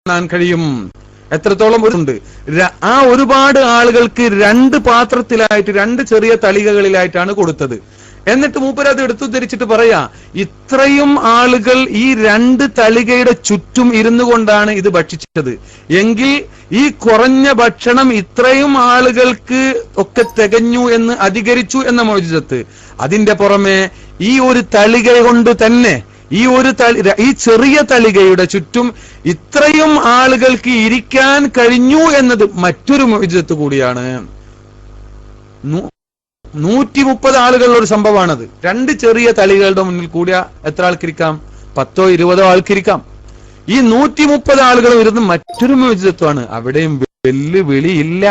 കാണാൻ കഴിയും. എത്രത്തോളം ഉണ്ട്? ആ ഒരുപാട് ആളുകൾക്ക് 2 പാത്രത്തിലായിട്ട് 2 ചെറിയ തളികകളിലായിട്ടാണ് കൊടുത്തത്. എന്നിട്ട് മൂപ്പര് അത് എടുത്തു ധരിച്ചിട്ട് പറയാ, ഇത്രയും ആളുകൾ ഈ 2 തളികയുടെ ചുറ്റും ഇരുന്നു കൊണ്ടാണ് ഇത് ഭക്ഷിച്ചത് എങ്കിൽ ഈ കുറഞ്ഞ ഭക്ഷണം ഇത്രയും ആളുകൾക്ക് ഒക്കെ തികഞ്ഞു എന്ന് അധികരിച്ചു എന്ന മുഅ്ജിസത്ത്. അതിന്റെ പുറമെ ഈ ഒരു തളിക കൊണ്ട് തന്നെ ഈ ചെറിയ തളികയുടെ ചുറ്റും ഇത്രയും ആളുകൾക്ക് ഇരിക്കാൻ കഴിഞ്ഞു എന്നത് മറ്റൊരു മുഅ്ജിസത്ത് കൂടിയാണ്. 130 ആളുകളുടെ ഒരു സംഭവമാണത്. 2 ചെറിയ തളികളുടെ മുന്നിൽ കൂടിയ എത്ര ആൾക്കിരിക്കാം? 10ഓ 20ഓ ആൾക്കിരിക്കാം. ഈ 130 ആളുകളും ഇരുന്ന് മറ്റൊരു മുഅ്ജിസത്വമാണ്. അവിടെയും വെല്ലുവിളിയില്ല.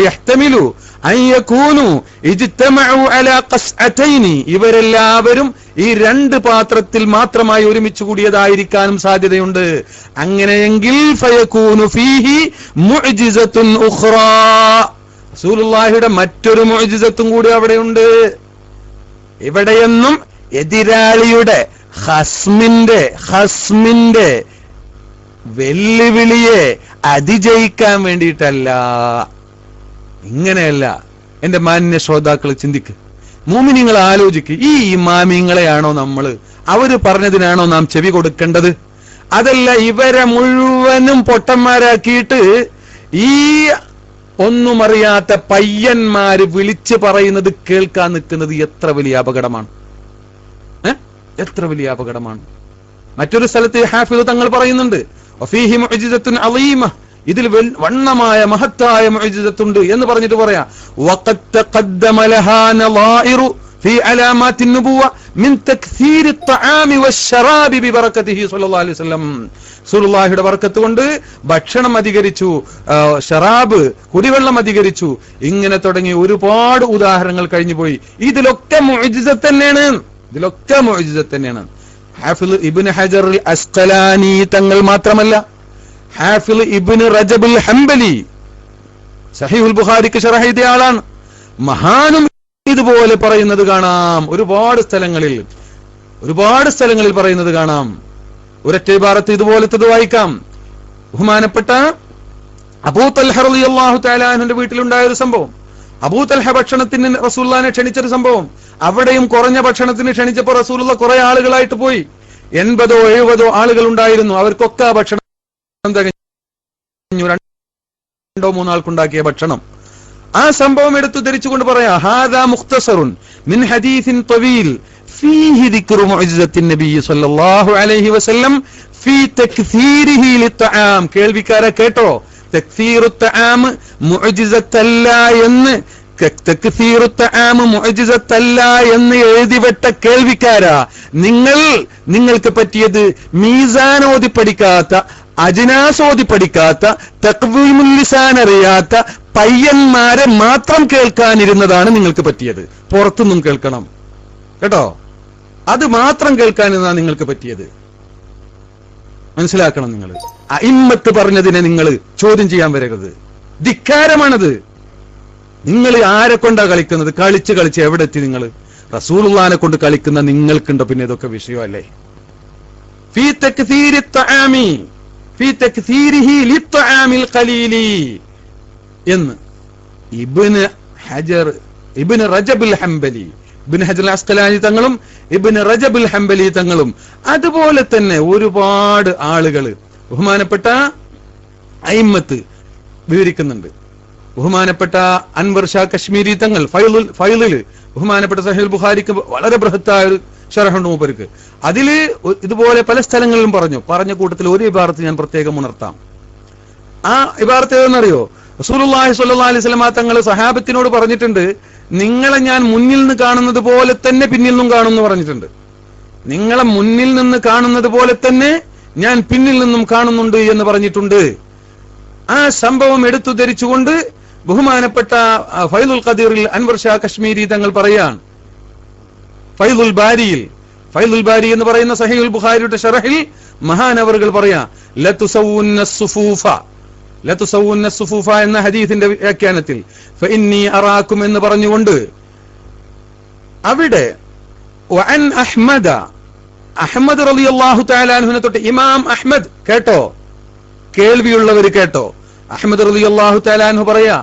യഹ്തമിലു അൻ യകൂനു ഇജ്തമഉ അലാ ഖസ്അതൈനി, ഇവരെല്ലാവരും ഈ 2 പാത്രത്തിൽ മാത്രമായി ഒരുമിച്ച് കൂടിയതായിരിക്കാനും സാധ്യതയുണ്ട്. അങ്ങനെയെങ്കിൽ ഫയകൂനു ഫീഹി മുഅ്ജിസത്തുൻ ഉഖ്റാ, റസൂലുള്ളാഹിയുടെ മറ്റൊരു മുഅ്ജിസത്തും കൂടി അവിടെയുണ്ട്. ഇവിടെയൊന്നും എതിരാളിയുടെ ഹസ്മിന്റെ വെല്ലുവിളിയെ അതിജയിക്കാൻ വേണ്ടിയിട്ടല്ല. ഇങ്ങനെയല്ല. എന്റെ മാന്യ ശ്രോതാക്കൾ ചിന്തിക്ക്, മുഅ്മിനീങ്ങൾ ആലോചിക്ക്. ഈ ഇമാമിങ്ങളെയാണോ അവര് പറഞ്ഞതിനാണോ നാം ചെവി കൊടുക്കേണ്ടത്? അതല്ല ഇവരെ മുഴുവനും പൊട്ടന്മാരാക്കിയിട്ട് ഈ ഒന്നും അറിയാത്ത പയ്യന്മാര് വിളിച്ചു പറയുന്നത് കേൾക്കാൻ നിൽക്കുന്നത് എത്ര വലിയ അപകടമാണ്, എത്ര വലിയ അപകടമാണ്. മറ്റൊരു സ്ഥലത്ത് ഹാഫിദ് തങ്ങൾ പറയുന്നുണ്ട്, വഫീഹി മുഅ്ജിസത്തുൻ അളീമ, ഇതിൽ വണ്ണമായ മഹത്തായ മുഅ്ജിസത്തുണ്ട് എന്ന് പറഞ്ഞിട്ട് പറയാ, വഖദ് തഖദ്ദമ ലഹാ നളായിറു ഫീ അലാമാത്തിൻ നുബുവ മിൻ തക്സീരി അത്അാമി വശറാബി ബിബറകതിഹി സ്വല്ലല്ലാഹു അലൈഹി വസല്ലം. റസൂലുള്ളാഹിയുടെ ബർക്കത്ത് കൊണ്ട് ഭക്ഷണം അധികരിച്ചു, ശറാബ് കുടിവെള്ളം അധികരിച്ചു, ഇങ്ങനെ തുടങ്ങി ഒരുപാട് ഉദാഹരണങ്ങൾ കഴിഞ്ഞുപോയി. ഇതിലൊക്കെ മുഅ്ജിസത്ത് തന്നെയാണ്. ഹാഫിള് ഇബ്നു ഹജർ അൽ അസ്ഖലാനി തങ്ങൾ മാത്രമല്ല, ഹാഫിള് ഇബ്നു റജബ് അൽ ഹംബലി സഹീഹുൽ ബുഖാരിക്ക് ശറഹ് എഴുതിയ ആളാണ്. മഹാനും ഇതുപോലെ പറയുന്നത് കാണാം. ഒരുപാട് സ്ഥലങ്ങളിൽ പറയുന്നത് കാണാം. ഒരൊറ്റ ഇബാറത്ത് ഇതുപോലത്തത് വായിക്കാം. ബഹുമാനപ്പെട്ട അബൂ തൽഹ റളിയല്ലാഹു തആല അൻഹുവിന്റെ വീട്ടിലുണ്ടായ ഒരു സംഭവം. അബൂ തൽഹ ഭക്ഷണത്തിന് റസൂലുള്ളാഹിനെ ക്ഷണിച്ചൊരു സംഭവം. അവിടെയും കുറഞ്ഞ ഭക്ഷണത്തിന് ക്ഷണിച്ചപ്പോൾ റസൂലുള്ള കുറെ ആളുകളായിട്ട് പോയി. 80ഓ 70ഓ ആളുകൾ ഉണ്ടായിരുന്നു. അവർക്കൊക്കെ ആ ഭക്ഷണം തികഞ്ഞു. 2ഓ 3 ആൾക്കുണ്ടാക്കിയ ഭക്ഷണം. ആ സംഭവം എടുത്തു ധരിച്ചുകൊണ്ട് പറയാ, ഹാദാ മുഖ്തസറുൻ മിൻ ഹദീസിൻ തവീൽ ഫീഹി ദിക്റു മുഅ്ജിസത്തിൻ നബി സ്വല്ലല്ലാഹു അലൈഹി വസല്ലം ഫീ തക്സീരിഹി ലിത്അാം. കേൾവിക്കാരെ കേട്ടോ, തക്സീറു തആം മുഅ്ജിസത്തല്ല എന്ന് എഴുതിവെട്ട കേൾവിക്കാരാ, നിങ്ങൾക്ക് പറ്റിയത് മീസാനോതി പഠിക്കാത്ത, അജ്നാസോതി പഠിക്കാത്ത, തഖ്വീമുൽ ലിസാൻ അറിയാത്ത പയ്യന്മാരെ മാത്രം കേൾക്കാനിരുന്നതാണ് നിങ്ങൾക്ക് പറ്റിയത്. പുറത്തുനിന്നും കേൾക്കണം കേട്ടോ, അത് മാത്രം കേൾക്കാനിരുന്നതാണ് നിങ്ങൾക്ക് പറ്റിയത്. മനസ്സിലാക്കണം. നിങ്ങൾ അഇമ്മത്ത് പറഞ്ഞതിനെ നിങ്ങൾ ചോദ്യം ചെയ്യാൻ വരരുത്. ധിക്കാരമാണത്. നിങ്ങൾ ആരെ കൊണ്ടാ കളിക്കുന്നത്? കളിച്ച് എവിടെ എത്തി നിങ്ങൾ? റസൂലുള്ളാഹിനെ കൊണ്ട് കളിക്കുന്ന നിങ്ങൾക്കുണ്ടോ പിന്നെ ഇതൊക്കെ വിഷയമല്ലേ? ഫീ തക്സീരി അത്അാമി ഫീ തക്സീരിഹി ലിത്അാമിൽ ഖലീലി എന്ന് ഇബ്നു റജബ് അൽ ഹംബലി, ഇബ്നു ഹജർ അൽ അസ്ഖലാനി തങ്ങളും ഇബ്നു റജബ് അൽ ഹംബലി തങ്ങളും അതുപോലെ തന്നെ ഒരുപാട് ആളുകൾ ബഹുമാനപ്പെട്ട അയിമ്മത്ത് വിവരിക്കുന്നുണ്ട്. ബഹുമാനപ്പെട്ട അൻവർ ഷാ കശ്മീരി തങ്ങൾ ഫൈളില് ബഹുമാനപ്പെട്ട സഹീഹുൽ ബുഖാരിക്ക് വളരെ ബൃഹത്തായ ഒരു ശറഹുണ്ട് മൂപ്പർക്ക്. അതില് ഇതുപോലെ പല സ്ഥലങ്ങളിലും പറഞ്ഞ കൂട്ടത്തിൽ ഒരു ഇബാറത്ത് ഞാൻ പ്രത്യേകം ഉണർത്താം. ആ ഇബാറത്ത് ഏതെന്നറിയോ? റസൂലുള്ളാഹി സ്വല്ലല്ലാഹു അലൈഹി വസല്ലം തങ്ങൾ സഹാബത്തിനോട് പറഞ്ഞിട്ടുണ്ട്, നിങ്ങളെ ഞാൻ മുന്നിൽ നിന്ന് കാണുന്നത് പോലെ തന്നെ പിന്നിൽ നിന്നും കാണുമെന്ന് പറഞ്ഞിട്ടുണ്ട്. നിങ്ങളെ മുന്നിൽ നിന്ന് കാണുന്നത് പോലെ തന്നെ ഞാൻ പിന്നിൽ നിന്നും കാണുന്നുണ്ട് എന്ന് പറഞ്ഞിട്ടുണ്ട്. ആ സംഭവം എടുത്തു ധരിച്ചുകൊണ്ട് ബഹുമാനപ്പെട്ട ഫൈദുൽ ഖദീറിൽ അൻവർ ഷാ കശ്മീരി തങ്ങൾ പറയാണ്, ഫൈദുൽ ബാരി എന്ന് പറയുന്ന സഹീഹുൽ ബുഖാരിയുടെ ശറഹിൽ മഹാനവറുകൾ പറയാ, ലതുസവ്വുന്ന സുഫൂഫ എന്ന ഹദീസിന്റെ വ്യാഖ്യാനത്തിൽ ഫഇന്നി അറാക്കും എന്ന് പറഞ്ഞുകൊണ്ട് അവിടെ വഅൻ അഹ്മദ അഹ്മദ് റളിയല്ലാഹു തആല അൻഹുവിനെ തൊട്ട് ഇമാം അഹ്മദ്, കേട്ടോ, കേൾവിയുള്ളവർ കേട്ടോ, അഹ്മദ് റളിയല്ലാഹു തആല അൻഹു പറയാ,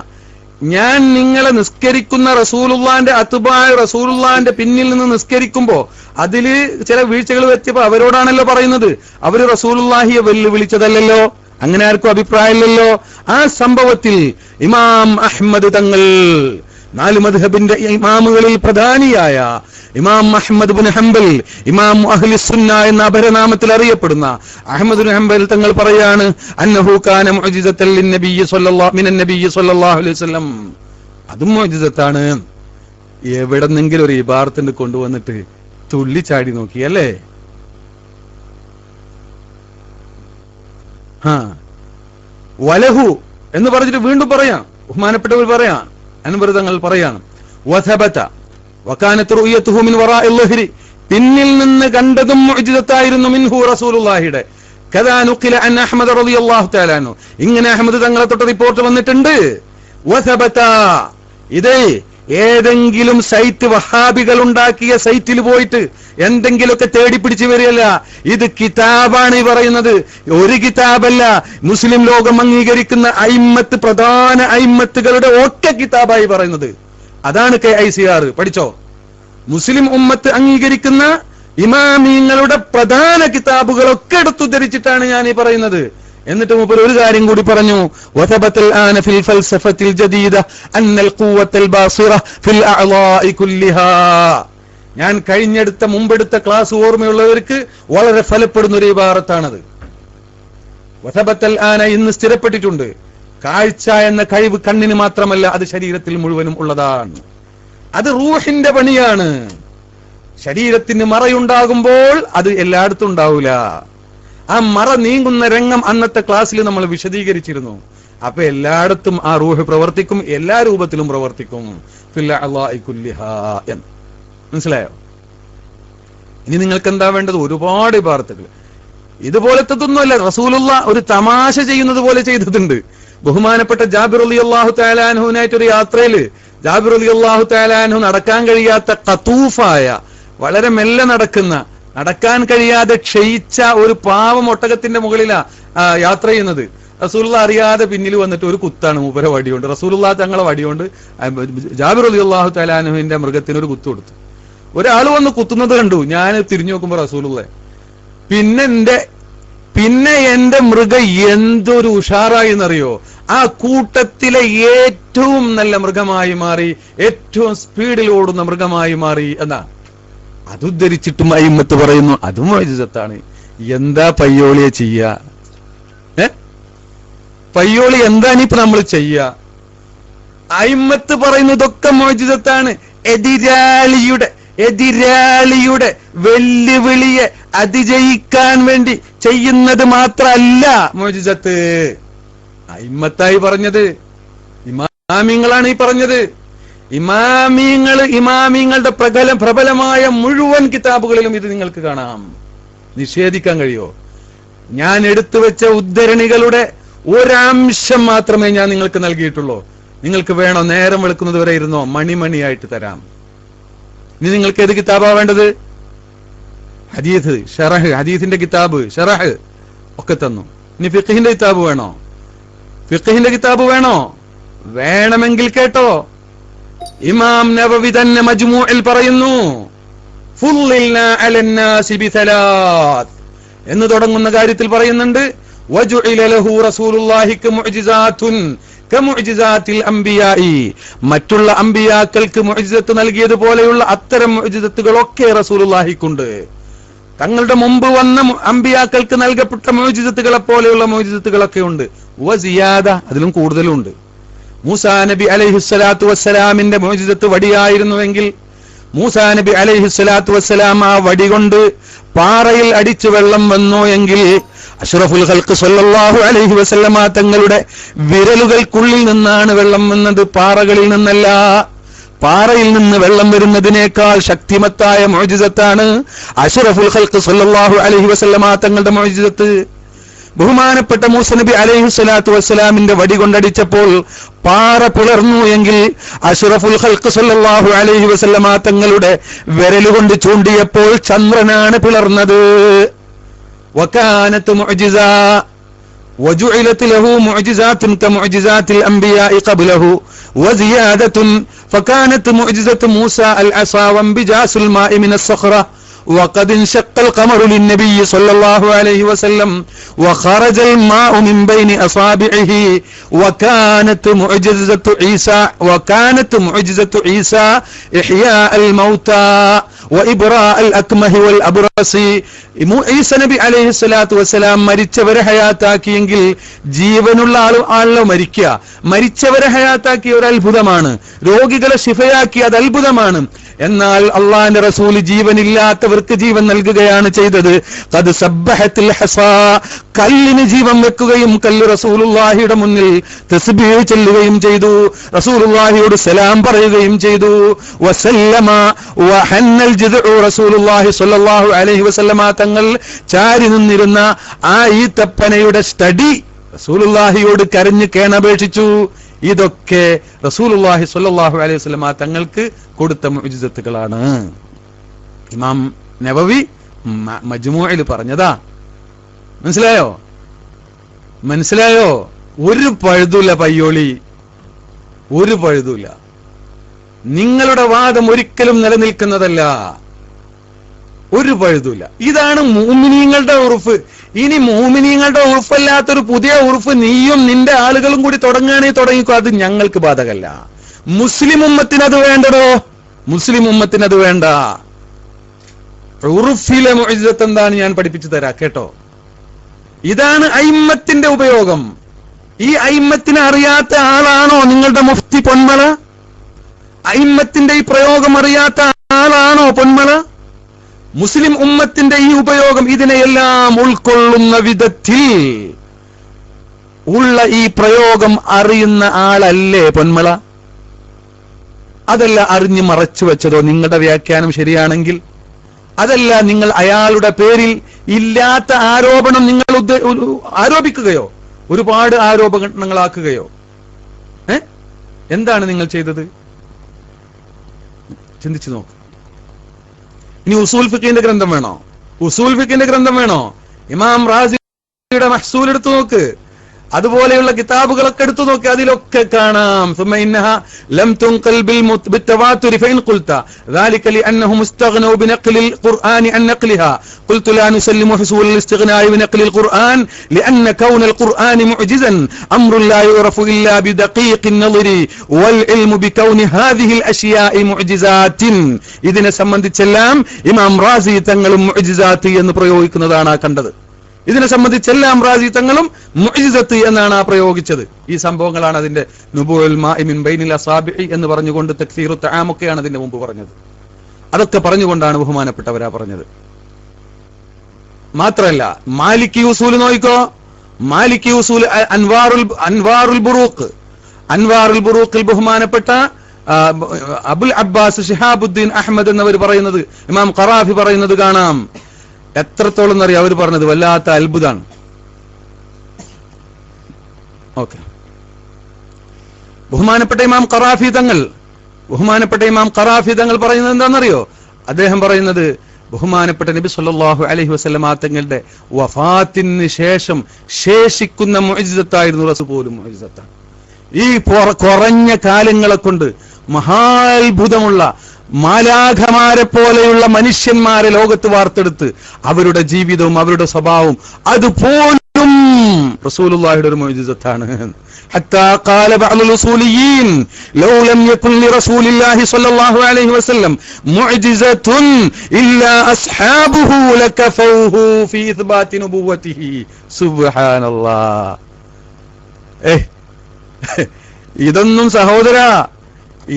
ഞാൻ നിങ്ങളെ നിസ്കരിക്കുന്ന റസൂലുള്ളാന്റെ അത്ബാഅ് റസൂലുള്ളാന്റെ പിന്നിൽ നിന്ന് നിസ്കരിക്കുമ്പോ അതില് ചില വീഴ്ചകൾ വരുത്തിയപ്പോ അവരോടാണല്ലോ പറയുന്നത്. അവര് റസൂലുള്ളാഹിയെ വെല്ലുവിളിച്ചതല്ലല്ലോ, അങ്ങനെ ആർക്കും അഭിപ്രായമില്ലല്ലോ. ആ സംഭവത്തിൽ ഇമാം അഹ്മദ് തങ്ങൾ, 4 മദ്ഹബിന്റെ ഇമാമുകളിൽ പ്രധാനിയായ ഇമാം അഹ്മദ് ഇബ്നു ഹംബൽ, ഇമാം അഹ്ലുസ് സുന്ന എന്ന അപരനാമത്തിൽ അറിയപ്പെടുന്ന അഹ്മദ് ഇബ്നു ഹംബൽ തങ്ങൾ പറയാണ്, അന്നഹു കാന മുഅ്ജിസത്തൻ ലിന്നബിയ്യി സ്വല്ലല്ലാഹു അലൈഹി വസല്ലം. അതും മുഅ്ജിസത്താണ്. എവിടെന്നെങ്കിലും ഒരു ഇബാറത്തിന് കൊണ്ടുവന്നിട്ട് തുള്ളിച്ചാടി നോക്കിയല്ലേ? വലഹു എന്ന് പറഞ്ഞിട്ട് വീണ്ടും പറയാം, ബഹുമാനപ്പെട്ടവർ പറയാം, അൻവർ തങ്ങൾ പറയാണ്, വസബത വകാനത്ത് റുയതുഹു മിൻ വറാഇൽ ലഹ്രി, പിന്നിൽ നിന്ന് കണ്ടതും മുഅ്ജിസത്തായിരുന്നു, മിൻഹു റസൂലുള്ളാഹിയുടെ. കദാ നുഖില അൻ അഹ്മദ് റളിയല്ലാഹു തആല അൻഹു, ഇങ്ങനെ അഹ്മദ് തങ്ങളെ തൊട്ട് റിപ്പോർട്ട് വന്നിട്ടുണ്ട്. വസബത, ഇതേ ഏതെങ്കിലും സൈറ്റ് വഹാബികൾ ഉണ്ടാക്കിയ സൈറ്റിൽ പോയിട്ട് എന്തെങ്കിലുമൊക്കെ തേടിപ്പിടിച്ചു വരികയല്ല, ഇത് കിതാബാണ് ഈ പറയുന്നത്, ഒരു കിതാബല്ല. മുസ്ലിം ലോകം അംഗീകരിക്കുന്ന അയിമ്മത്ത്, പ്രധാന അയിമ്മത്തുകളുടെ ഒറ്റ കിതാബായി പറയുന്നത്. അതാണ് KICR, പഠിച്ചോ. മുസ്ലിം ഉമ്മത്ത് അംഗീകരിക്കുന്ന ഇമാമിങ്ങളുടെ പ്രധാന കിതാബുകളൊക്കെ എടുത്തുദ്ധരിച്ചിട്ടാണ് ഞാൻ ഈ പറയുന്നത്. എന്നിട്ട് മൂപ്പർ ഒരു കാര്യം കൂടി പറഞ്ഞു, വതബതൽ ആന ഫിൽ ഫൽസഫത്തിൽ ജദീദ അന്നൽ ഖുവത്തൽ ബാസിറ ഫിൽ അഅളാഇ കുല്ലിഹാ. ഞാൻ മുമ്പെടുത്ത ക്ലാസ് ഓർമ്മയുള്ളവർക്ക് വളരെ ഫലപ്പെടുന്ന ഒരു ഇബാറത്താണത്. വതബതൽ ആന, ഇന്ന് സ്ഥിരപ്പെട്ടിട്ടുണ്ട്, കാഴ്ച എന്ന കഴിവ് കണ്ണിന് മാത്രമല്ല, അത് ശരീരത്തിൽ മുഴുവനും ഉള്ളതാണ്. അത് റൂഹിന്റെ പണിയാണ്. ശരീരത്തിന് മറയുണ്ടാകുമ്പോൾ അത് എല്ലായിടത്തും ഉണ്ടാവൂല. ആ മറ നീങ്ങുന്ന രംഗം അന്നത്തെ ക്ലാസ്സിൽ നമ്മൾ വിശദീകരിച്ചിരുന്നു. അപ്പൊ എല്ലായിടത്തും ആ റൂഹ് പ്രവർത്തിക്കും, എല്ലാ രൂപത്തിലും പ്രവർത്തിക്കും. മനസ്സിലായോ? ഇനി നിങ്ങൾക്ക് എന്താ വേണ്ടത്? ഒരുപാട് ഇബാറത്തുകൾ. ഇതുപോലത്തതൊന്നുമല്ല, റസൂലുള്ള ഒരു തമാശ ചെയ്യുന്നത് പോലെ ചെയ്തിട്ടുണ്ട്. ബഹുമാനപ്പെട്ട ജാബിർ റളിയല്ലാഹു തആല അൻഹുവിനായിട്ട് ഒരു യാത്രയിൽ ജാബിർ റളിയല്ലാഹു തആല അൻഹു നടക്കാൻ കഴിയാത്ത ഖതൂഫായ, വളരെ മെല്ലെ നടക്കാൻ കഴിയാതെ ക്ഷയിച്ച ഒരു പാവം ഒട്ടകത്തിന്റെ മുകളിലാ യാത്ര ചെയ്യുന്നത്. റസൂലുള്ള അറിയാതെ പിന്നിൽ വന്നിട്ട് ഒരു കുത്താണ് മൂപ്പരെ വടികൊണ്ട്, റസൂലുള്ള തങ്ങളെ വടികൊണ്ട് ജാബിർ റളിയല്ലാഹു തആല അൻഹുവിന്റെ മൃഗത്തിന് ഒരു കുത്തു കൊടുത്തു. ഒരാൾ വന്ന് കുത്തുന്നത് കണ്ടു. ഞാൻ തിരിഞ്ഞു നോക്കുമ്പോ റസൂലുള്ള. പിന്നെ എന്റെ മൃഗം എന്തൊരു ഉഷാറായി എന്നറിയോ? ആ കൂട്ടത്തിലെ ഏറ്റവും നല്ല മൃഗമായി മാറി, ഏറ്റവും സ്പീഡിൽ ഓടുന്ന മൃഗമായി മാറി എന്നാ. അതുദ്ധരിച്ചിട്ടും അയിമ്മത്ത് പറയുന്നു അതും മുഅ്ജിസത്താണ്. എന്താ പയ്യോളിയെ ചെയ്യാ? പയ്യോളി എന്താണ് ഇപ്പൊ നമ്മൾ ചെയ്യാ? അയിമ്മത്ത് പറയുന്നതൊക്കെ മുഅ്ജിസത്താണ്. എതിരാളിയുടെ വെല്ലുവിളിയെ അതിജയിക്കാൻ വേണ്ടി ചെയ്യുന്നത് മാത്രമല്ല മുഅ്ജിസത്ത്. അയിമ്മത്തായി പറഞ്ഞത്, ഇമാമിങ്ങളാണ് ഈ പറഞ്ഞത്. ഇമാമിങ്ങളുടെ പ്രബലമായ മുഴുവൻ കിതാബുകളിലും ഇത് നിങ്ങൾക്ക് കാണാം. നിഷേധിക്കാൻ കഴിയോ? ഞാൻ എടുത്തുവെച്ച ഉദ്ധരണികളുടെ ഒരംശം മാത്രമേ ഞാൻ നിങ്ങൾക്ക് നൽകിയിട്ടുള്ളൂ. നിങ്ങൾക്ക് വേണോ? നേരം വെളുക്കുന്നത് വരെ ഇരുന്നോ, മണിമണിയായിട്ട് തരാം. ഇനി നിങ്ങൾക്ക് ഏത് കിതാബാ വേണ്ടത്? ഹദീസ് ഷറഹ്, ഹദീസിന്റെ കിതാബ് ഷറഹ് ഒക്കെ തന്നു. ഇനി ഫിഖ്ഹിന്റെ കിതാബ് വേണോ? ഫിഖ്ഹിന്റെ കിതാബ് വേണോ? വേണമെങ്കിൽ കേട്ടോ, ഇമാം നവവി തന്നെ മജ്മൂഇൽ പറയുന്നു, ഫുള്ളിൽനാ അലന്നാസി ബിസലാത്ത് എന്ന് തുടങ്ങുന്ന കാര്യത്തിൽ പറയുന്നുണ്ട്, വജുഇല ലഹു റസൂലുള്ളാഹി കമുഅ്ജിസാത്തുൻ കമുഅ്ജിസാത്തിൽ അംബിയാഇ. മറ്റുള്ള അംബിയാക്കൾക്ക് മുഅ്ജിസത്ത് നൽകിയതുപോലെയുള്ള അത്തരം മുഅ്ജിസത്തുകളൊക്കെ റസൂലുള്ളാഹിക്കുണ്ട്. തങ്ങളുടെ മുമ്പ് വന്ന അംബിയാക്കൾക്ക് നൽകപ്പെട്ട മുഅ്ജിസത്തുകളെ പോലെയുള്ള മുഅ്ജിസത്തുകളൊക്കെ ഉണ്ട്. വസിയാദ, അതിലും കൂടുതലുണ്ട്. മൂസാ നബി അലൈഹിസ്സലാത്തു വസ്സലാമിന്റെ മുഅ്ജിസത്ത് വടിയായിരുന്നുവെങ്കിൽ മൂസാ നബി അലൈഹിസ്സലാത്തു വസ്സലാം ആ വടി കൊണ്ട് പാറയിൽ അടിച്ചു വെള്ളം വന്നു എങ്കിൽ അഷ്റഫുൽ ഖൽഖ് സ്വല്ലല്ലാഹു അലൈഹി വസല്ലമ തങ്ങളുടെ വിരലുകൾക്കുള്ളിൽ നിന്നാണ് വെള്ളം വന്നത്, പാറകളിൽ നിന്നല്ല. പാറയിൽ നിന്ന് വെള്ളം വരുന്നതിനേക്കാൾ ശക്തിമത്തായ മുഅ്ജിസത്താണ് അഷ്റഫുൽ ഖൽഖ് സ്വല്ലല്ലാഹു അലൈഹി വസല്ലമ തങ്ങളുടെ മുഅ്ജിസത്ത്. ബഹുമാനപ്പെട്ട മൂസ നബി അലൈഹി സ്വലാത്തു വസ്സലാമിന്റെ വടി കൊണ്ടടിച്ചപ്പോൾ പാറ പിളർന്നു എങ്കിൽ അഷ്റഫുൽ ഖൽഖ് സല്ലല്ലാഹു അലൈഹി വസല്ലമ തങ്ങളുടെ വിരലുകൊണ്ട് ചൂണ്ടിയപ്പോൾ ചന്ദ്രനാണ് പിളർന്നത്. വകാനത് മുഅ്ജിസ وجعلت له معجزات كمعجزات الأنبياء قبله وزيادة فكانت معجزة موسى العصا وانبجاس الماء من الصخرة وقد انشق القمر للنبي صلى الله عليه وسلم وخرج الماء من بين أصابعه وكانت معجزة عيسى إحياء الموتى وإبراء الأكمه والأبرص. ഈസ നബി അലൈഹി സ്വലാത്തു വസ്സലാം മരിച്ചവരെ ഹയാത്താക്കിയെങ്കിൽ ജീവനുള്ള ആളോ മരിച്ചവരെ ഹയാത്താക്കിയ ഒരു അത്ഭുതമാണ്. രോഗികളെ ശിഫയാക്കി, അത് അത്ഭുതമാണ്. എന്നാൽ അള്ളാന്റെ റസൂൽ ജീവനില്ലാത്തവർക്ക് ജീവൻ നൽകുകയാണ് ചെയ്തത്. ഖദ് സബ്ബഹത്തിൽ ഹസാ, കല്ലിന് ജീവൻ വെക്കുകയും കല്ല് റസൂലുള്ളാഹിയുടെ മുന്നിൽ തസ്ബീഹ് ചൊല്ലുകയും ചെയ്തു, റസൂലുള്ളാഹിയോട് സലാം പറയുകയും ചെയ്തു. വസല്ലമ വഹന്നൽ ജിദ്ഉ റസൂലുള്ളാഹി സ്വല്ലല്ലാഹു അലൈഹി വസല്ലമ തങ്ങൾ ചാരി നിന്നിരുന്ന ആ ഈത്തപ്പനയുടെ സ്റ്റഡി റസൂലുള്ളാഹിയോട് കരഞ്ഞ് കേണപേക്ഷിച്ചു. ഇതൊക്കെ റസൂലുള്ളാഹി സ്വല്ലല്ലാഹു അലൈഹി വസല്ലമ തങ്ങൾക്ക് കൊടുത്ത മുഅ്ജിസത്തുകളാണ്. ഇമാം നവവി മജ്മൂഇൽ പറഞ്ഞതാ. മനസ്സിലായോ? ഒരു പഴുതുമില്ല പയ്യോളി, ഒരു പഴുതുമില്ല. നിങ്ങളുടെ വാദം ഒരിക്കലും നിലനിൽക്കുന്നതല്ല, ഒരു പഴുതുമില്ല. ഇതാണ് മുഅ്മിനീങ്ങളുടെ ഉറുഫ്. ഇനി മുഅ്മിനീങ്ങളുടെ ഉറുഫല്ലാത്തൊരു പുതിയ ഉറുഫ് നീയും നിന്റെ ആളുകളും കൂടി തുടങ്ങുകയാണെങ്കിൽ തുടങ്ങിക്കോ, അത് ഞങ്ങൾക്ക് ബാധകല്ല. മുസ്ലിം ഉമ്മത്തിനത് വേണ്ടടോ, മുസ്ലിം ഉമ്മത്തിനത് വേണ്ട. ഉറുഫിലെ മുഅ്ജിസത്ത് എന്താണ് ഞാൻ പഠിപ്പിച്ചു തരാം, കേട്ടോ. ഇതാണ് അയിമ്മത്തിന്റെ ഉപയോഗം. ഈ അയിമ്മത്തിനെ അറിയാത്ത ആളാണോ നിങ്ങളുടെ മുഫ്തി പൊന്മല? അയിമ്മത്തിന്റെ ഈ പ്രയോഗം അറിയാത്ത ആളാണോ പൊന്മല? മുസ്ലിം ഉമ്മത്തിന്റെ ഈ ഉപയോഗം, ഇതിനെയെല്ലാം ഉൾക്കൊള്ളുന്ന വിധത്തിൽ ഉള്ള ഈ പ്രയോഗം അറിയുന്ന ആളല്ലേ പൊന്മള? അതല്ല അറിഞ്ഞു മറച്ചു വെച്ചതോ? നിങ്ങളുടെ വ്യാഖ്യാനം ശരിയാണെങ്കിൽ അതല്ല നിങ്ങൾ അയാളുടെ പേരിൽ ഇല്ലാത്ത ആരോപണം നിങ്ങൾ ആരോപിക്കുകയോ ഒരുപാട് ആരോപണങ്ങളാക്കുകയോ? എന്താണ് നിങ്ങൾ ചെയ്തത്? ചിന്തിച്ചു നോക്ക്. ഇനി ഉസൂൽ ഫിഖിന്റെ ഗ്രന്ഥം വേണോ? ഉസൂൽ ഫിഖിന്റെ ഗ്രന്ഥം വേണോ? ഇമാം റാസിയുടെ മഹ്സൂൽ എടുത്തു നോക്ക്, അതുപോലെയുള്ള കിതാബുകളൊക്കെ എടുത്തു നോക്കി, അതിലൊക്കെ കാണാം ثم انها لم تنقل بالتواتر فإن قلت ذلك لأنهم استغنوا بنقل القرآن عن نقلها قلت لا نسلم حصول الاستغناء بنقل القرآن لأن كون القرآن معجزا أمر لا يعرف إلا بدقيق النظر والعلم بكون هذه الأشياء معجزات. ഇതിനെ സംബന്ധിച്ചെല്ലാം ഇമാം റാസി തങ്ങളും മുഅ്ജിസാത്ത് എന്ന് പ്രയോഗിക്കുന്നതാണ് കണ്ടത്. ഇതിനെ സംബന്ധിച്ചെല്ലാം റാസി തങ്ങളും മുഅ്ജിസത്ത് എന്നാണ് പ്രയോഗിച്ചത്. ഈ സംഭവങ്ങളാണ് അതിന്റെ നുബൂഉൽ മാഇ മിൻ ബൈനിൽ അസാബിഇ എന്ന് പറഞ്ഞുകൊണ്ട് തക്സീറു തആമൊക്കെയാണ് അതിന്റെ മുമ്പ് പറഞ്ഞത്. അതൊക്കെ പറഞ്ഞുകൊണ്ടാണ് ബഹുമാനപ്പെട്ടവരാ പറഞ്ഞത്. മാത്രല്ല മാലിക്കി ഉസൂൽ നോയിക്കോ, മാലിക്കി ഉസൂൽ അൻവാറുൽ ബുറൂഖിൽ ബഹുമാനപ്പെട്ട അബുൽ അബ്ബാസ് ശിഹാബുദ്ദീൻ അഹ്മദ് എന്നവർ പറയുന്നത്, ഇമാം ഖറാഫി പറയുന്നത് കാണാം. എത്രത്തോളം എന്നറിയാം അവർ പറഞ്ഞത്? വല്ലാത്ത അത്ഭുതമാണ്. ഓക്കെ, ബഹുമാനപ്പെട്ട ഇമാം ഖറാഫി തങ്ങൾ പറയുന്നത് എന്താണെന്നറിയോ? അദ്ദേഹം പറയുന്നത് ബഹുമാനപ്പെട്ട നബി സല്ലല്ലാഹു അലൈഹി വസല്ലമ തങ്ങളുടെ വഫാത്തിന് ശേഷം ശേഷിക്കുന്ന മുഅ്ജിസത്തായിരുന്നു റസൂൽ പോലും മുഅ്ജിസത്താണ്. ഈ കുറഞ്ഞ കാലങ്ങളെ കൊണ്ട് മഹാത്ഭുതമുള്ള മാലാഖമാരെ പോലെയുള്ള മനുഷ്യന്മാരെ ലോകത്ത് വാർത്തെടുത്ത് അവരുടെ ജീവിതവും അവരുടെ സ്വഭാവവും അതുപോലും റസൂലുള്ളാഹിയുടെ ഒരു മുഅ്ജിസത്താണ്. حتى قال بعض الأصوليين لو لم يكن لرسول الله صلى الله عليه وسلم معجزة إلا أصحابه لكفوه في إثبات نبوته. سبحان الله. ഇതൊന്നും സഹോദരാ,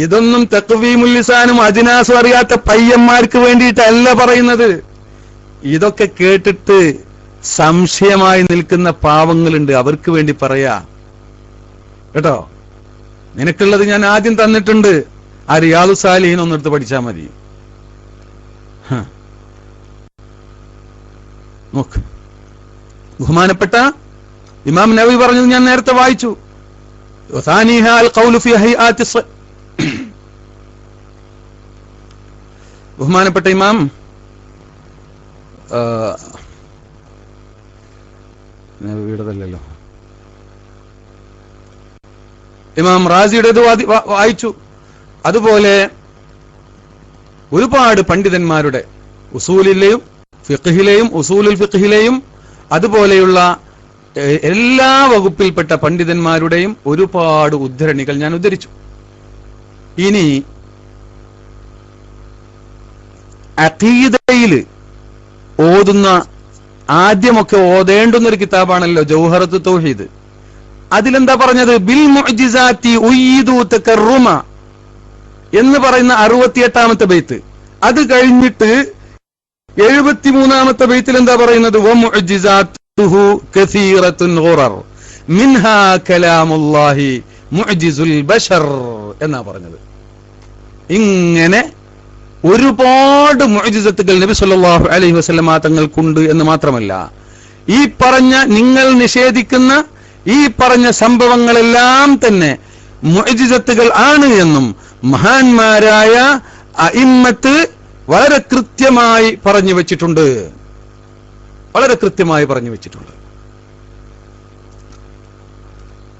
ഇതൊന്നും തഖ്വീമുൽ ലിസാനും അജ്നാസും അറിയാത്ത പയ്യന്മാർക്ക് വേണ്ടിയിട്ടല്ല പറയുന്നത്. ഇതൊക്കെ കേട്ടിട്ട് സംശയമായി നിൽക്കുന്ന പാവങ്ങളുണ്ട്, അവർക്ക് വേണ്ടി പറയാ കേട്ടോ. നിനക്കുള്ളത് ഞാൻ ആദ്യം തന്നിട്ടുണ്ട്. ആ റിയാദുസ് സാലിഹീൻ ഒന്നെടുത്ത് പഠിച്ചാൽ മതി. നോക്ക്, ബഹുമാനപ്പെട്ട ഇമാം നവവി പറഞ്ഞത് ഞാൻ നേരത്തെ വായിച്ചു. ബഹുമാനപ്പെട്ട ഇമാം വീടതല്ലോ ഇമാം റാസിയുടേത് വായിച്ചു. അതുപോലെ ഒരുപാട് പണ്ഡിതന്മാരുടെ ഉസൂലിലെയും ഫിഖ്ഹിലെയും ഉസൂലുൽ ഫിഖ്ഹിലെയും അതുപോലെയുള്ള എല്ലാ വകുപ്പിൽപ്പെട്ട പണ്ഡിതന്മാരുടെയും ഒരുപാട് ഉദ്ധരണികൾ ഞാൻ ഉദ്ധരിച്ചു. ഇനി അഖീദയിൽ ഓതുന്ന ആദ്യമൊക്കെ ഓതേണ്ടുന്നൊരു കിതാബാണല്ലോ ജൗഹറത്ത് തൗഹീദ്. അതിലെന്താ പറഞ്ഞത്? ബിൽ മുഅ്ജിസാത്തി ഉയ്യിദു തകർറുമ എന്ന് പറയുന്ന 68ാമത്തെ ബൈത്ത്. അത് കഴിഞ്ഞിട്ട് 73ാമത്തെ ബൈത്തിൽ എന്താ പറയുന്നത്? വ മുഅ്ജിസാത്തുഹു കസീറത്തുൻ ഗുറർ മിൻഹാ കലാമുല്ലാഹി മുഅ്ജിസുൽ ബശർ എന്നാ പറഞ്ഞത്. ഇങ്ങനെ ഒരുപാട് മുഅ്ജിസത്തുകൾ നബി സല്ലല്ലാഹു അലൈഹി വസല്ലമ തങ്ങൾക്കുണ്ട് എന്ന് മാത്രമല്ല, ഈ പറഞ്ഞ നിങ്ങൾ നിഷേധിക്കുന്ന ഈ പറഞ്ഞ സംഭവങ്ങളെല്ലാം തന്നെ മുഅ്ജിസത്തുകൾ ആണ് എന്നും മഹാന്മാരായ അഇമ്മത്ത് വളരെ കൃത്യമായി പറഞ്ഞു വെച്ചിട്ടുണ്ട്. വളരെ കൃത്യമായി പറഞ്ഞു വെച്ചിട്ടുണ്ട്.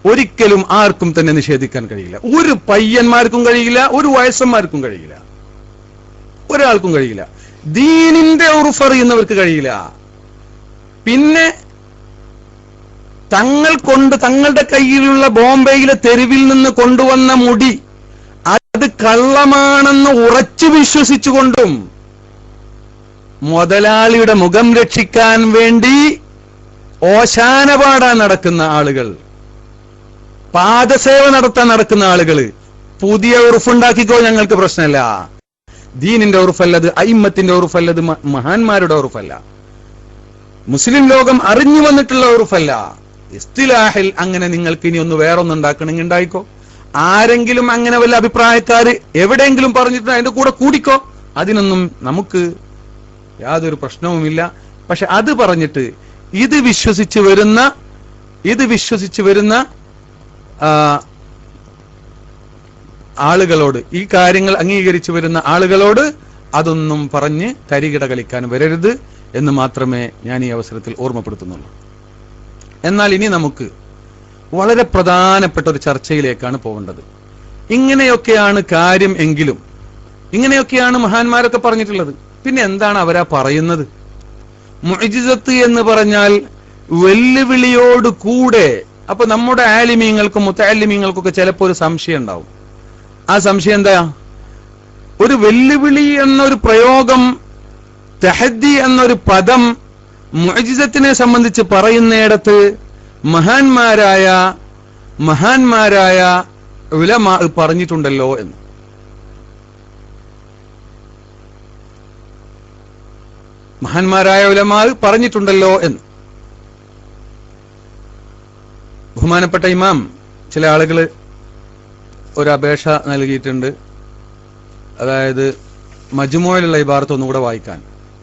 ഒരിക്കലും ആർക്കും തന്നെ നിഷേധിക്കാൻ കഴിയില്ല. ഒരു പയ്യന്മാർക്കും കഴിയില്ല, ഒരു വയസ്സന്മാർക്കും കഴിയില്ല, ഒരാൾക്കും കഴിയില്ല. ദീനിന്റെ ഉറുഫ് അറിയുന്നവർക്ക് കഴിയില്ല. പിന്നെ തങ്ങളുടെ കയ്യിലുള്ള ബോംബെയിലെ തെരുവിൽ നിന്ന് കൊണ്ടുവന്ന മുടി അത് കള്ളമാണെന്ന് ഉറച്ചു വിശ്വസിച്ചുകൊണ്ടും മുതലാളിയുടെ മുഖം രക്ഷിക്കാൻ വേണ്ടി ഓശാന പാടാൻ നടക്കുന്ന ആളുകൾ, പാദസേവ നടത്താൻ നടക്കുന്ന ആളുകൾ പുതിയ ഉറുഫുണ്ടാക്കിക്കോ, ഞങ്ങൾക്ക് പ്രശ്നമില്ല. ദീനിന്റെ ഉറുഫല്ലത്, അയിമ്മത്തിന്റെ ഉറുഫല്ലത്, മഹാന്മാരുടെ ഉറുഫല്ല, മുസ്ലിം ലോകം അറിഞ്ഞു വന്നിട്ടുള്ള ഉറുഫല്ല. ഇസ്തിലാഹിൽ അങ്ങനെ നിങ്ങൾക്ക് ഇനി ഒന്ന് വേറൊന്നും ഉണ്ടാക്കണമെങ്കിൽ ഉണ്ടായിക്കോ. ആരെങ്കിലും അങ്ങനെ വല്ല അഭിപ്രായക്കാര് എവിടെയെങ്കിലും പറഞ്ഞിട്ട് അതിന്റെ കൂടെ കൂടിക്കോ, അതിനൊന്നും നമുക്ക് യാതൊരു പ്രശ്നവുമില്ല. പക്ഷെ അത് പറഞ്ഞിട്ട് ഇത് വിശ്വസിച്ച് വരുന്ന ആളുകളോട്, ഈ കാര്യങ്ങൾ അംഗീകരിച്ചു വരുന്ന ആളുകളോട് അതൊന്നും പറഞ്ഞ് തരികിട കളിക്കാൻ വരരുത് എന്ന് മാത്രമേ ഞാൻ ഈ അവസരത്തിൽ ഓർമ്മപ്പെടുത്തുന്നുള്ളൂ. എന്നാൽ ഇനി നമുക്ക് വളരെ പ്രധാനപ്പെട്ട ഒരു ചർച്ചയിലേക്കാണ് പോകേണ്ടത്. ഇങ്ങനെയൊക്കെയാണ് കാര്യം എങ്കിലും, ഇങ്ങനെയൊക്കെയാണ് മഹാന്മാരൊക്കെ പറഞ്ഞിട്ടുള്ളത്. പിന്നെ എന്താണ് അവരാ പറയുന്നത്? മുഅ്ജിസത്ത് എന്ന് പറഞ്ഞാൽ വെല്ലുവിളിയോട് കൂടെ. അപ്പൊ നമ്മുടെ ആലിമീങ്ങൾക്കും മുത്തഅല്ലിമീങ്ങൾക്കൊക്കെ ചിലപ്പോൾ ഒരു സംശയം ഉണ്ടാവും. ആ സംശയം എന്താ? ഒരു വെല്ലുവിളി എന്നൊരു പ്രയോഗം, തഹദ്ദി എന്നൊരു പദം മുഅ്ജിസത്തിനെ സംബന്ധിച്ച് പറയുന്നിടത്ത് മഹാന്മാരായ ഉലമാ പറഞ്ഞിട്ടുണ്ടല്ലോ എന്ന്. മഹാന്മാരായ ഉലമാ പറഞ്ഞിട്ടുണ്ടല്ലോ എന്ന്. ബഹുമാനപ്പെട്ട ഇമാം ചില ആളുകൾ ഒരു അപേക്ഷ നൽകിയിട്ടുണ്ട്. അതായത് മജ്മുഅയിലുള്ള ഇബാറത്ത് ഒന്നുകൂടെ വായിക്കാൻ.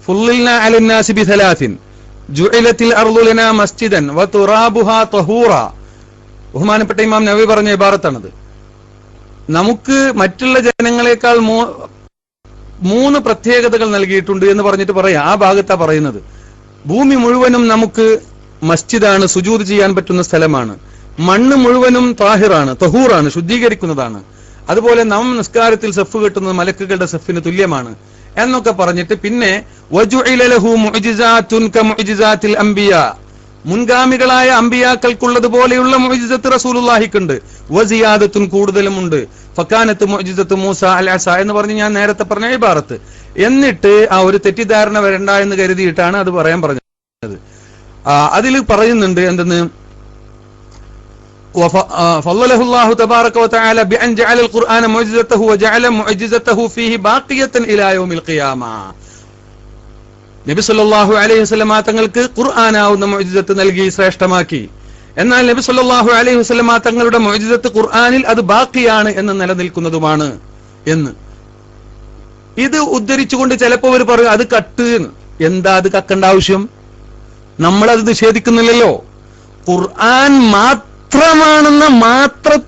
ഫുള്ളിൽനാ അലന്നാസി ബിസലാസിൻ ജുഇലത്തിൽ അർളു ലനാ മസ്ജിദൻ വതുറാബുഹാ തഹൂറ. ബഹുമാനപ്പെട്ട ഇമാം നവവി പറഞ്ഞ ഇബാറത്താണത്. നമുക്ക് മറ്റുള്ള ജനങ്ങളെക്കാൾ 3 പ്രത്യേകതകൾ നൽകിയിട്ടുണ്ട് എന്ന് പറഞ്ഞിട്ട് പറയാം. ആ ഭാഗത്താ പറയുന്നത്. ഭൂമി മുഴുവനും നമുക്ക് മസ്ജിദാണ്, സുജൂദ് ചെയ്യാൻ പറ്റുന്ന സ്ഥലമാണ്. മണ്ണ് മുഴുവനും താഹിറാണ്, തഹൂറാണ്, ശുദ്ധീകരിക്കുന്നതാണ്. അതുപോലെ നാം നിസ്കാരത്തിൽ സഫ് കെട്ടുന്നത് മലക്കുകളുടെ സഫിന് തുല്യമാണ് എന്നൊക്കെ പറഞ്ഞിട്ട് പിന്നെ വജുഇല ലഹു മുഅ്ജിസാതുൻ കമുഅ്ജിസാതിൽ അംബിയാ, മുൻഗാമികളായ അംബിയാക്കൾക്കുള്ളതുപോലെയുള്ള മുഅ്ജിസത്ത് റസൂലുള്ളാഹിക്കുണ്ട്. വസിയാദത്തുൻ, കൂടുതലുമുണ്ട്. ഫകാനത്ത് മുഅ്ജിസത്ത് മൂസ അൽ അസ എന്ന് പറഞ്ഞ് ഞാൻ നേരത്തെ പറഞ്ഞ ഇബാറത്ത്. എന്നിട്ട് ആ ഒരു തെറ്റിദ്ധാരണ വരണ്ട എന്ന് കരുതിയിട്ടാണ് അത് പറയാൻ പറഞ്ഞത്. അതിൽ പറയുന്നുണ്ട് എന്തെന്ന്, فضله الله تبارك وتعالى بأن جعل القرآن معجزته وجعل معجزته فيه باقية إلى يوم القيامة. നബി സല്ലല്ലാഹു അലൈഹി വസല്ലം തങ്ങൾക്ക് ഖുർആനാവുന്ന മുഅ്ജിസത്ത് നൽകി ശ്രേഷ്ഠമാക്കി. എന്നാൽ നബി സല്ലല്ലാഹു അലൈഹി വസല്ലം തങ്ങളുടെ മുഅ്ജിസത്ത് ഖുർആനിൽ അത് ബാക്കിയാണ് എന്ന് നിലനിൽക്കുന്നതുമാണ് എന്ന്. ഇത് ഉദ്ധരിച്ചുകൊണ്ട് ചിലപ്പോൾ അവർ പറയും അത് കട്ട്. എന്താ അത് കക്കേണ്ട ആവശ്യം? നമ്മളത് നിഷേധിക്കുന്നില്ലല്ലോ. ഖുർആൻ മാത്രമാണെന്ന